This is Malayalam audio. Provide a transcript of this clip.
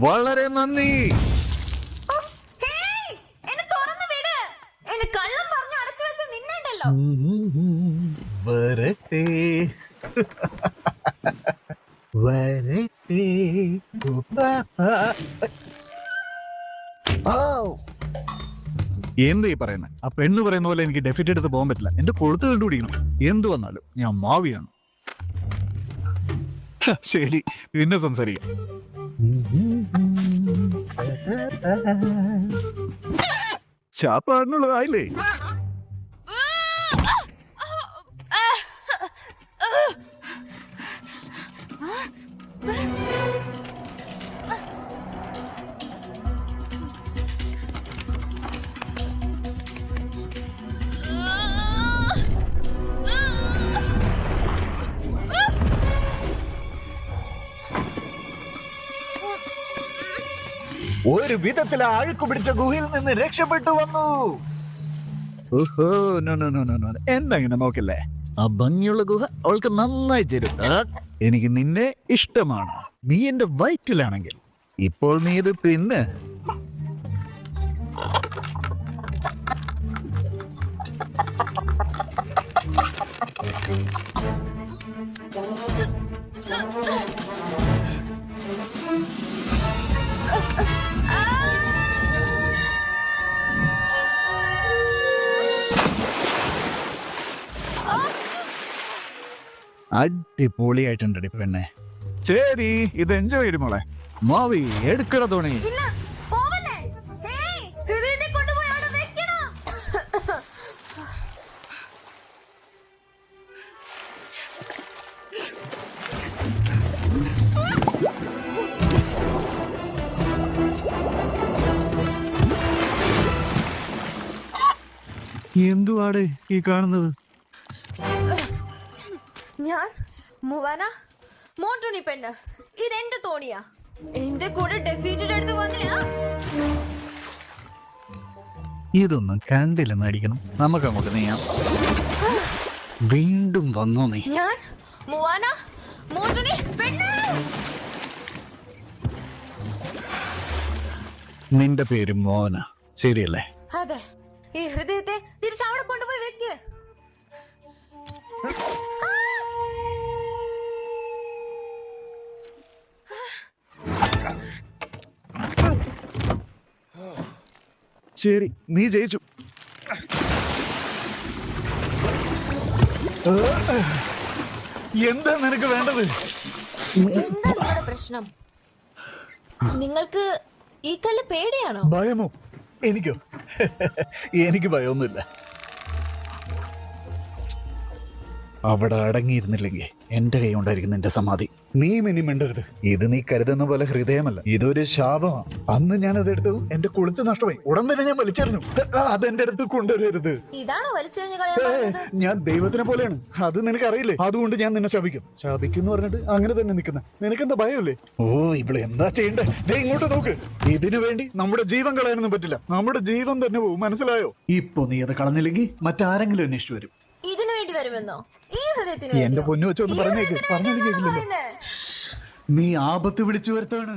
വളരെ നന്ദി. വരട്ടെ വരട്ടെ. എന്താ ഈ പറയുന്നത്? ആ പെണ്ണ് പറയുന്ന പോലെ എനിക്ക് ഡെഫിറ്റ് എടുത്ത് പോകാൻ പറ്റില്ല. എന്റെ കൊളുത്ത് കണ്ടുപിടിക്കണം. എന്ത് വന്നാലും ഞാൻ മാവിയാണ്. ശരി, പിന്നെ സംസാരിക്കാം. ചാപ്പാടിനുള്ളതായില്ലേ? ഒരു വിധത്തിൽ അഴുക്ക് പിടിച്ച ഗുഹയിൽ നിന്ന് രക്ഷപ്പെട്ടു വന്നു. ഓഹോ, എന്താ ഇങ്ങനെ നോക്കില്ലേ? ആ ഭംഗിയുള്ള ഗുഹ അവൾക്ക് നന്നായി ചേരും. എനിക്ക് നിന്നെ ഇഷ്ടമാണ്. നീ എന്റെ വയറ്റിലാണെങ്കിൽ ഇപ്പോൾ നീ ഇത് തിന്ന്. അടിപൊളിയായിട്ടുണ്ടടി പെണ്ണെ. ശരി, ഇത് എൻജോയ് ചെയ്തു മോളെ. മാവി എടുക്കട തോണി. എന്തുവാട് ഈ കാണുന്നത്? ഞാൻ മുവാന മോട്ടോണി പെണ്ണ്. ഇതെന്റെ തോണിയാ. എന്റെ കൂടെ ഡെഫീറ്റഡ് എടുത്ത് വന്നില്ല. ഇതൊന്നും കണ്ടില്ലെന്ന് അടിക്കണം. നമുക്ക് അങ്ങോട്ട് നീയാം. വീണ്ടും വന്നോ നീ? ഞാൻ മുവാന മോട്ടോണി പെണ്ണ്. നിന്റെ പേര് മോന, ശരിയല്ലേ? അതെ. ഈ ഹൃദയത്തെ തിരിച്ചവിടെ കൊണ്ടുപോയി വെക്ക്. ശരി, നീ ജയിച്ചു. എന്താ നിനക്ക് വേണ്ടത്? എന്താ നിങ്ങളുടെ പ്രശ്നം? നിങ്ങൾക്ക് ഈ കല്ല് പേടിയാണോ? ഭയമോ? എനിക്കോ? എനിക്ക് ഭയമൊന്നുമില്ല. അവിടെ അടങ്ങിയിരുന്നില്ലെങ്കിൽ എന്റെ കൈ കൊണ്ടായിരിക്കും നിന്റെ സമാധി. നീ ഇനി മിണ്ടരുത്. ഇത് നീ കരുതുന്ന പോലെ ഹൃദയമല്ല, ഇതൊരു ശാപമാണ്. അന്ന് ഞാൻ അതെടുത്തു, എന്റെ കൊളുത്ത് നഷ്ടമായി. ഉടൻ തന്നെ ഞാൻ വലിച്ചെറിഞ്ഞു. അതെന്റെ അടുത്ത് കൊണ്ടുവരരുത്. ഇതാണോ വലിച്ചെറിഞ്ഞു കളയാൻ? ഞാൻ ദൈവത്തിനെ പോലെയാണ്, അത് നിനക്ക് അറിയില്ലേ? അതുകൊണ്ട് ഞാൻ നിന്നെ ശപിക്കും. ശപിക്കും എന്ന് പറഞ്ഞിട്ട് അങ്ങനെ തന്നെ നിൽക്കുന്ന നിനക്കെന്താ ഭയമല്ലേ? ഓ, ഇവിടെ എന്താ ചെയ്യണ്ടേ? ദേ ഇങ്ങോട്ട് നോക്ക്. ഇതിനു വേണ്ടി നമ്മുടെ ജീവൻ കളയാനൊന്നും പറ്റില്ല. നമ്മുടെ ജീവൻ തന്നെ പോകും, മനസ്സിലായോ? ഇപ്പൊ നീ അത് കളഞ്ഞില്ലെങ്കിൽ മറ്റാരെങ്കിലും അന്വേഷിച്ചു വരും. ഇതിനു വേണ്ടി വരുമെന്നോ? ഈ ഹൃദയത്തിന് എന്റെ പൊന്നു വെച്ചൊന്ന് പറഞ്ഞേക്ക്. പറഞ്ഞാലും കേൾക്കില്ലല്ലോ. നീ ആപത്ത് വിളിച്ചു വരുത്താണ്.